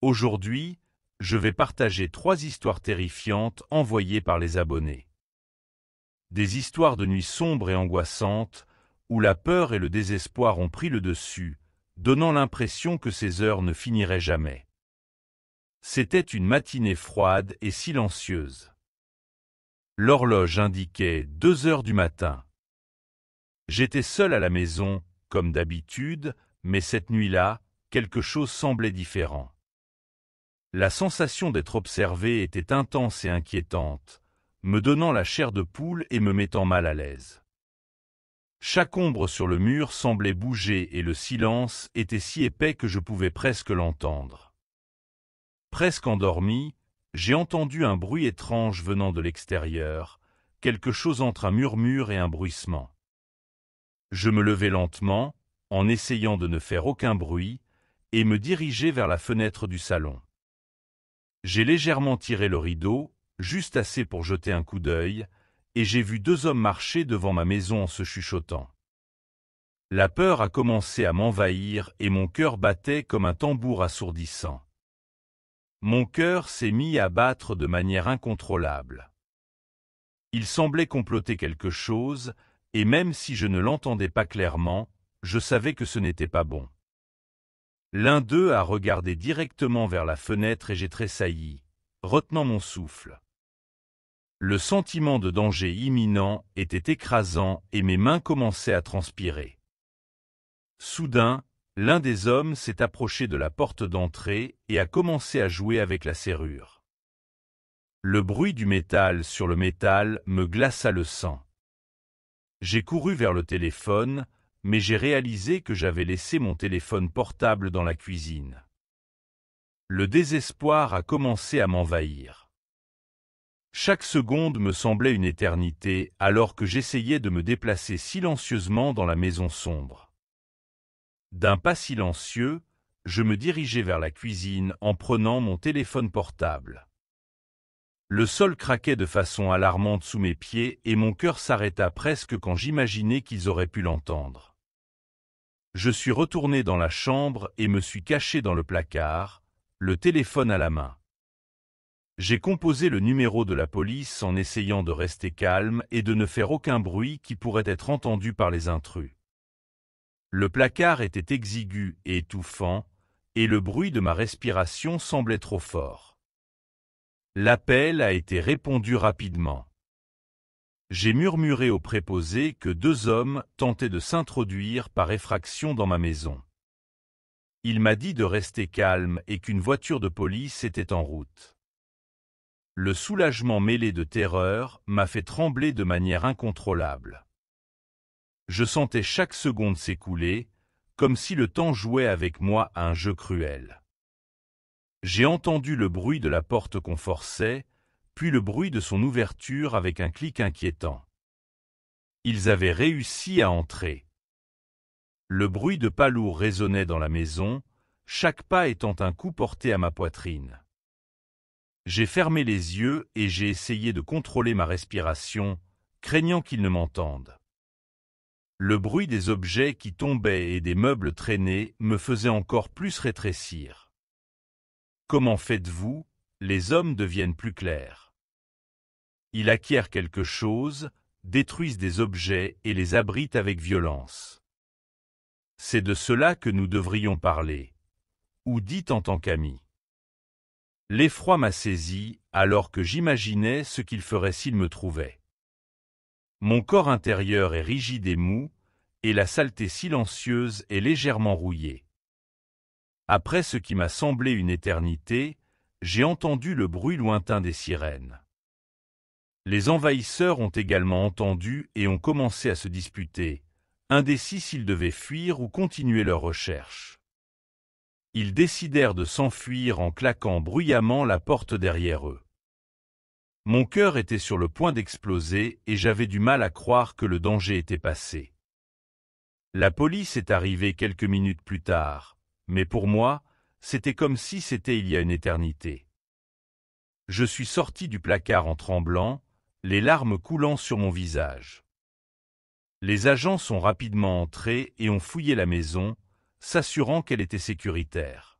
Aujourd'hui, je vais partager 3 histoires terrifiantes envoyées par les abonnés. Des histoires de nuits sombres et angoissantes, où la peur et le désespoir ont pris le dessus, donnant l'impression que ces heures ne finiraient jamais. C'était une matinée froide et silencieuse. L'horloge indiquait 2 heures du matin. J'étais seul à la maison, comme d'habitude, mais cette nuit-là, quelque chose semblait différent. La sensation d'être observé était intense et inquiétante, me donnant la chair de poule et me mettant mal à l'aise. Chaque ombre sur le mur semblait bouger et le silence était si épais que je pouvais presque l'entendre. Presque endormi, j'ai entendu un bruit étrange venant de l'extérieur, quelque chose entre un murmure et un bruissement. Je me levai lentement, en essayant de ne faire aucun bruit, et me dirigeai vers la fenêtre du salon. J'ai légèrement tiré le rideau, juste assez pour jeter un coup d'œil, et j'ai vu 2 hommes marcher devant ma maison en se chuchotant. La peur a commencé à m'envahir et mon cœur battait comme un tambour assourdissant. Mon cœur s'est mis à battre de manière incontrôlable. Il semblait comploter quelque chose, et même si je ne l'entendais pas clairement, je savais que ce n'était pas bon. L'un d'eux a regardé directement vers la fenêtre et j'ai tressailli, retenant mon souffle. Le sentiment de danger imminent était écrasant et mes mains commençaient à transpirer. Soudain, l'un des hommes s'est approché de la porte d'entrée et a commencé à jouer avec la serrure. Le bruit du métal sur le métal me glaça le sang. J'ai couru vers le téléphone, mais j'ai réalisé que j'avais laissé mon téléphone portable dans la cuisine. Le désespoir a commencé à m'envahir. Chaque seconde me semblait une éternité alors que j'essayais de me déplacer silencieusement dans la maison sombre. D'un pas silencieux, je me dirigeai vers la cuisine en prenant mon téléphone portable. Le sol craquait de façon alarmante sous mes pieds et mon cœur s'arrêta presque quand j'imaginais qu'ils auraient pu l'entendre. Je suis retourné dans la chambre et me suis caché dans le placard, le téléphone à la main. J'ai composé le numéro de la police en essayant de rester calme et de ne faire aucun bruit qui pourrait être entendu par les intrus. Le placard était exigu et étouffant, et le bruit de ma respiration semblait trop fort. L'appel a été répondu rapidement. J'ai murmuré au préposé que 2 hommes tentaient de s'introduire par effraction dans ma maison. Il m'a dit de rester calme et qu'une voiture de police était en route. Le soulagement mêlé de terreur m'a fait trembler de manière incontrôlable. Je sentais chaque seconde s'écouler, comme si le temps jouait avec moi à un jeu cruel. J'ai entendu le bruit de la porte qu'on forçait, puis le bruit de son ouverture avec un clic inquiétant. Ils avaient réussi à entrer. Le bruit de pas lourds résonnait dans la maison, chaque pas étant un coup porté à ma poitrine. J'ai fermé les yeux et j'ai essayé de contrôler ma respiration, craignant qu'ils ne m'entendent. Le bruit des objets qui tombaient et des meubles traînés me faisait encore plus rétrécir. Comment faites-vous? Les hommes deviennent plus clairs. Ils acquièrent quelque chose, détruisent des objets et les abritent avec violence. C'est de cela que nous devrions parler, ou dites en tant qu'amis. L'effroi m'a saisi alors que j'imaginais ce qu'ils feraient s'ils me trouvaient. Mon corps intérieur est rigide et mou, et la saleté silencieuse est légèrement rouillée. Après ce qui m'a semblé une éternité, j'ai entendu le bruit lointain des sirènes. Les envahisseurs ont également entendu et ont commencé à se disputer, indécis s'ils devaient fuir ou continuer leur recherche. Ils décidèrent de s'enfuir en claquant bruyamment la porte derrière eux. Mon cœur était sur le point d'exploser et j'avais du mal à croire que le danger était passé. La police est arrivée quelques minutes plus tard. Mais pour moi, c'était comme si c'était il y a une éternité. Je suis sorti du placard en tremblant, les larmes coulant sur mon visage. Les agents sont rapidement entrés et ont fouillé la maison, s'assurant qu'elle était sécuritaire.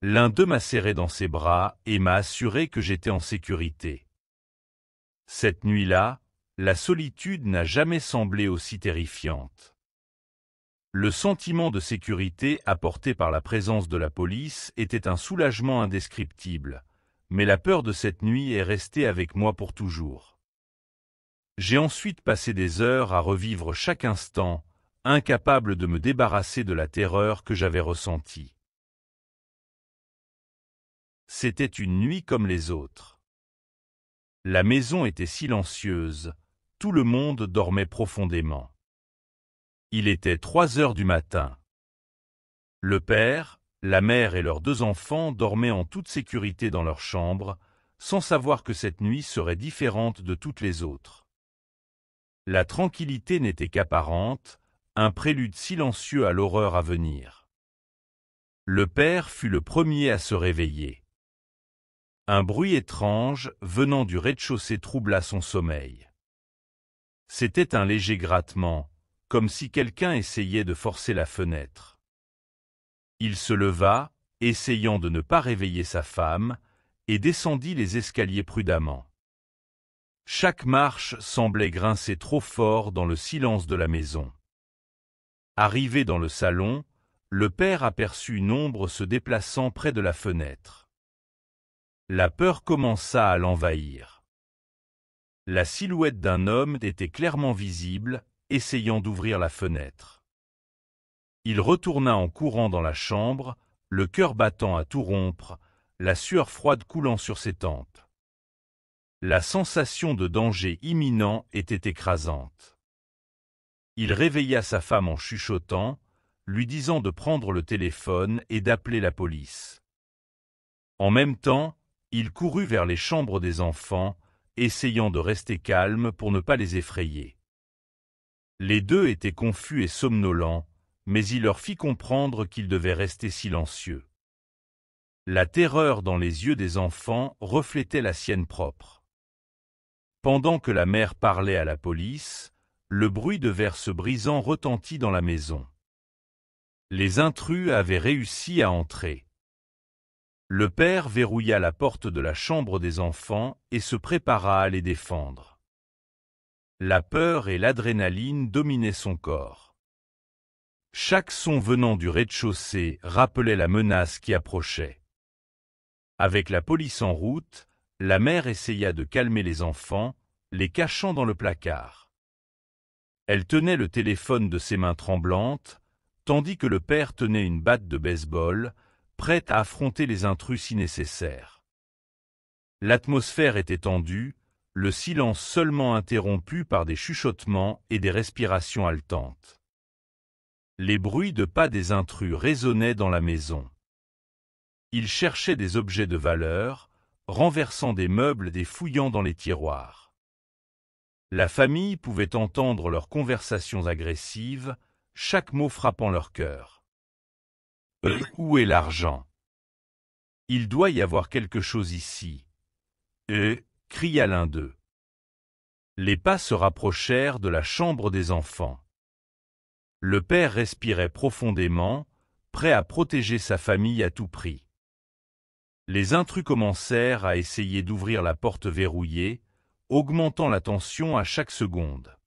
L'un d'eux m'a serré dans ses bras et m'a assuré que j'étais en sécurité. Cette nuit-là, la solitude n'a jamais semblé aussi terrifiante. Le sentiment de sécurité apporté par la présence de la police était un soulagement indescriptible, mais la peur de cette nuit est restée avec moi pour toujours. J'ai ensuite passé des heures à revivre chaque instant, incapable de me débarrasser de la terreur que j'avais ressentie. C'était une nuit comme les autres. La maison était silencieuse, tout le monde dormait profondément. Il était 3 heures du matin. Le père, la mère et leurs 2 enfants dormaient en toute sécurité dans leur chambre, sans savoir que cette nuit serait différente de toutes les autres. La tranquillité n'était qu'apparente, un prélude silencieux à l'horreur à venir. Le père fut le premier à se réveiller. Un bruit étrange venant du rez-de-chaussée troubla son sommeil. C'était un léger grattement, comme si quelqu'un essayait de forcer la fenêtre. Il se leva, essayant de ne pas réveiller sa femme, et descendit les escaliers prudemment. Chaque marche semblait grincer trop fort dans le silence de la maison. Arrivé dans le salon, le père aperçut une ombre se déplaçant près de la fenêtre. La peur commença à l'envahir. La silhouette d'un homme était clairement visible, essayant d'ouvrir la fenêtre. Il retourna en courant dans la chambre, le cœur battant à tout rompre, la sueur froide coulant sur ses tempes. La sensation de danger imminent était écrasante. Il réveilla sa femme en chuchotant, lui disant de prendre le téléphone et d'appeler la police. En même temps, il courut vers les chambres des enfants, essayant de rester calme pour ne pas les effrayer. Les 2 étaient confus et somnolents, mais il leur fit comprendre qu'ils devaient rester silencieux. La terreur dans les yeux des enfants reflétait la sienne propre. Pendant que la mère parlait à la police, le bruit de verre se brisant retentit dans la maison. Les intrus avaient réussi à entrer. Le père verrouilla la porte de la chambre des enfants et se prépara à les défendre. La peur et l'adrénaline dominaient son corps. Chaque son venant du rez-de-chaussée rappelait la menace qui approchait. Avec la police en route, la mère essaya de calmer les enfants, les cachant dans le placard. Elle tenait le téléphone de ses mains tremblantes, tandis que le père tenait une batte de baseball, prête à affronter les intrus si nécessaire. L'atmosphère était tendue, le silence seulement interrompu par des chuchotements et des respirations haletantes. Les bruits de pas des intrus résonnaient dans la maison. Ils cherchaient des objets de valeur, renversant des meubles et fouillant dans les tiroirs. La famille pouvait entendre leurs conversations agressives, chaque mot frappant leur cœur. Où est l'argent? Il doit y avoir quelque chose ici. Cria l'un d'eux. Les pas se rapprochèrent de la chambre des enfants. Le père respirait profondément, prêt à protéger sa famille à tout prix. Les intrus commencèrent à essayer d'ouvrir la porte verrouillée, augmentant la tension à chaque seconde.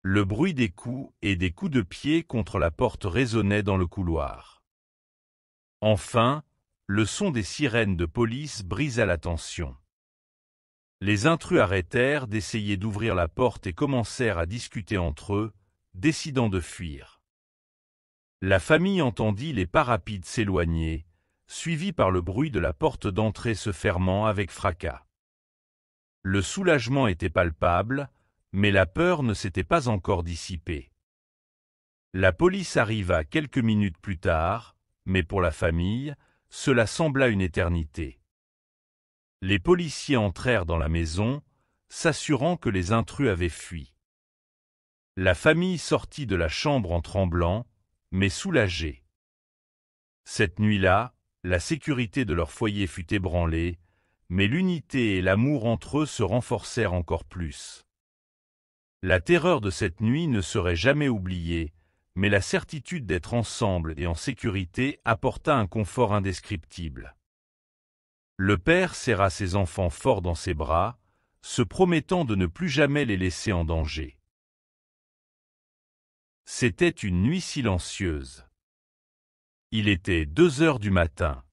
Le bruit des coups et des coups de pied contre la porte résonnait dans le couloir. Enfin, le son des sirènes de police brisa la tension. Les intrus arrêtèrent d'essayer d'ouvrir la porte et commencèrent à discuter entre eux, décidant de fuir. La famille entendit les pas rapides s'éloigner, suivis par le bruit de la porte d'entrée se fermant avec fracas. Le soulagement était palpable, mais la peur ne s'était pas encore dissipée. La police arriva quelques minutes plus tard, mais pour la famille, cela sembla une éternité. Les policiers entrèrent dans la maison, s'assurant que les intrus avaient fui. La famille sortit de la chambre en tremblant, mais soulagée. Cette nuit-là, la sécurité de leur foyer fut ébranlée, mais l'unité et l'amour entre eux se renforcèrent encore plus. La terreur de cette nuit ne serait jamais oubliée, mais la certitude d'être ensemble et en sécurité apporta un confort indescriptible. Le père serra ses enfants fort dans ses bras, se promettant de ne plus jamais les laisser en danger. C'était une nuit silencieuse. Il était 2 heures du matin.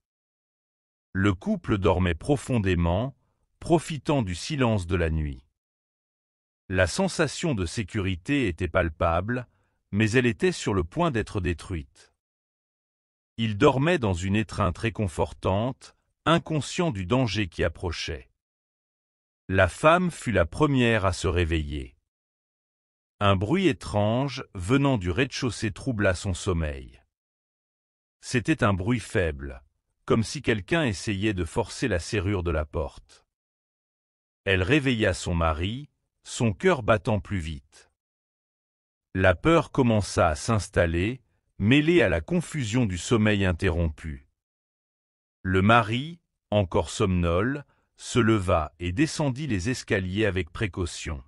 Le couple dormait profondément, profitant du silence de la nuit. La sensation de sécurité était palpable, mais elle était sur le point d'être détruite. Ils dormaient dans une étreinte réconfortante, inconscients du danger qui approchait. La femme fut la première à se réveiller. Un bruit étrange venant du rez-de-chaussée troubla son sommeil. C'était un bruit faible, comme si quelqu'un essayait de forcer la serrure de la porte. Elle réveilla son mari, son cœur battant plus vite. La peur commença à s'installer, mêlée à la confusion du sommeil interrompu. Le mari, encore somnole, se leva et descendit les escaliers avec précaution.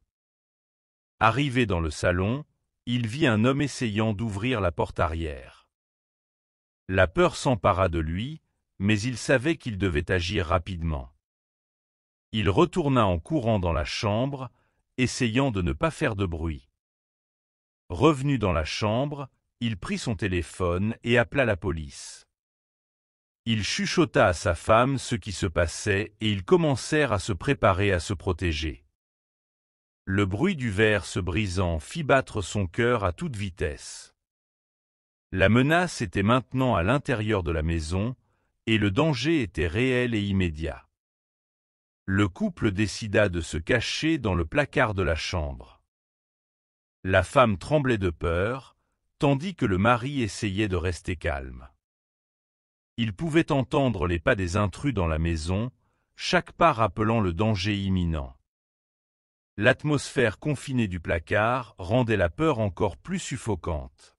Arrivé dans le salon, il vit un homme essayant d'ouvrir la porte arrière. La peur s'empara de lui, mais il savait qu'il devait agir rapidement. Il retourna en courant dans la chambre, essayant de ne pas faire de bruit. Revenu dans la chambre, il prit son téléphone et appela la police. Il chuchota à sa femme ce qui se passait et ils commencèrent à se préparer à se protéger. Le bruit du verre se brisant fit battre son cœur à toute vitesse. La menace était maintenant à l'intérieur de la maison et le danger était réel et immédiat. Le couple décida de se cacher dans le placard de la chambre. La femme tremblait de peur, tandis que le mari essayait de rester calme. Il pouvait entendre les pas des intrus dans la maison, chaque pas rappelant le danger imminent. L'atmosphère confinée du placard rendait la peur encore plus suffocante.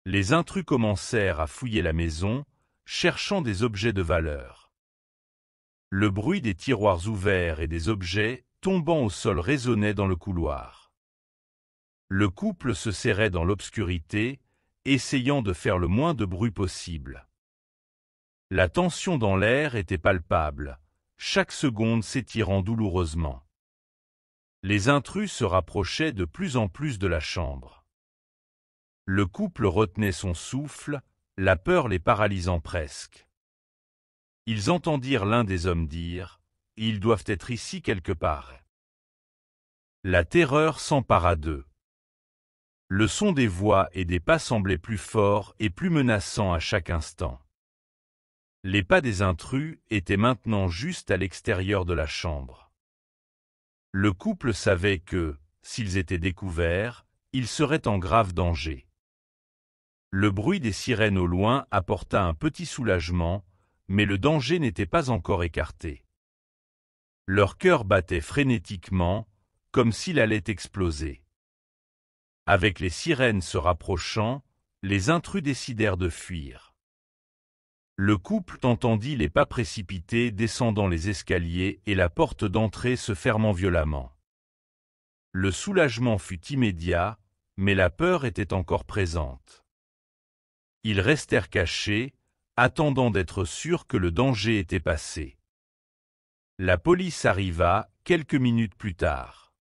Les intrus commencèrent à fouiller la maison, cherchant des objets de valeur. Le bruit des tiroirs ouverts et des objets tombant au sol résonnait dans le couloir. Le couple se serrait dans l'obscurité, essayant de faire le moins de bruit possible. La tension dans l'air était palpable, chaque seconde s'étirant douloureusement. Les intrus se rapprochaient de plus en plus de la chambre. Le couple retenait son souffle, la peur les paralysant presque. Ils entendirent l'un des hommes dire « Ils doivent être ici quelque part ». La terreur s'empara d'eux. Le son des voix et des pas semblait plus fort et plus menaçant à chaque instant. Les pas des intrus étaient maintenant juste à l'extérieur de la chambre. Le couple savait que, s'ils étaient découverts, ils seraient en grave danger. Le bruit des sirènes au loin apporta un petit soulagement, mais le danger n'était pas encore écarté. Leur cœur battait frénétiquement, comme s'il allait exploser. Avec les sirènes se rapprochant, les intrus décidèrent de fuir. Le couple entendit les pas précipités descendant les escaliers et la porte d'entrée se fermant violemment. Le soulagement fut immédiat, mais la peur était encore présente. Ils restèrent cachés, attendant d'être sûrs que le danger était passé. La police arriva quelques minutes plus tard.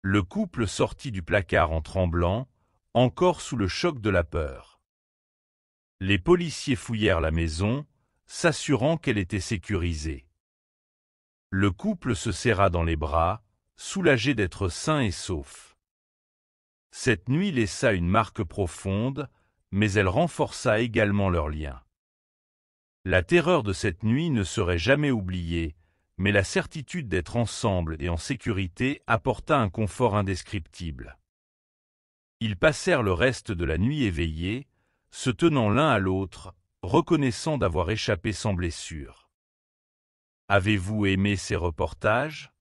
Le couple sortit du placard en tremblant, encore sous le choc de la peur. Les policiers fouillèrent la maison, s'assurant qu'elle était sécurisée. Le couple se serra dans les bras, soulagé d'être sain et sauf. Cette nuit laissa une marque profonde, mais elle renforça également leur lien. La terreur de cette nuit ne serait jamais oubliée, mais la certitude d'être ensemble et en sécurité apporta un confort indescriptible. Ils passèrent le reste de la nuit éveillés, se tenant l'un à l'autre, reconnaissant d'avoir échappé sans blessure. Avez-vous aimé ces reportages?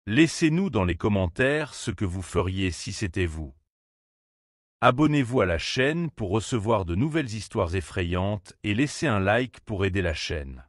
Laissez-nous dans les commentaires ce que vous feriez si c'était vous. Abonnez-vous à la chaîne pour recevoir de nouvelles histoires effrayantes et laissez un like pour aider la chaîne.